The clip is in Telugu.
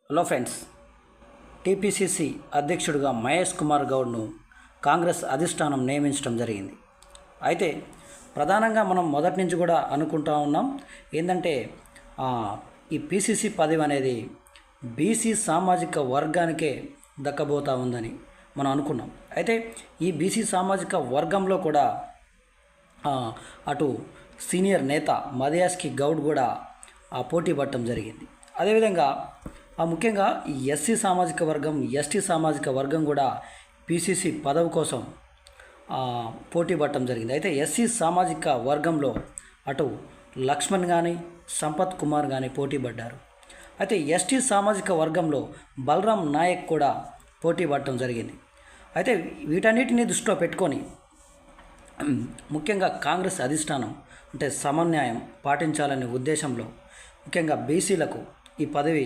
హలో ఫ్రెండ్స్, టీపీసీసీ అధ్యక్షుడిగా మహేష్ కుమార్ గౌడ్ను కాంగ్రెస్ అధిష్టానం నియమించడం జరిగింది. అయితే ప్రధానంగా మనం మొదటి నుంచి కూడా అనుకుంటా ఉన్నాం ఏంటంటే ఈ పీసీసీ పదవి అనేది బీసీ సామాజిక వర్గానికే దక్కబోతా ఉందని మనం అనుకున్నాం. అయితే ఈ బీసీ సామాజిక వర్గంలో కూడా అటు సీనియర్ నేత మధయాస్కి గౌడ్ కూడా పోటీ పడటం జరిగింది. అదేవిధంగా ముఖ్యంగా ఈ ఎస్సీ సామాజిక వర్గం, ఎస్టీ సామాజిక వర్గం కూడా పీసీసీ పదవి కోసం పోటీ పడటం జరిగింది. అయితే ఎస్సీ సామాజిక వర్గంలో అటు లక్ష్మణ్ కానీ సంపత్ కుమార్ కానీ పోటీ పడ్డారు. అయితే ఎస్టీ సామాజిక వర్గంలో బలరాం నాయక్ కూడా పోటీ పడటం జరిగింది. అయితే వీటన్నిటిని దృష్టిలో పెట్టుకొని ముఖ్యంగా కాంగ్రెస్ అధిష్టానం అంటే సమన్యాయం పాటించాలనే ఉద్దేశంలో ముఖ్యంగా బీసీలకు ఈ పదవి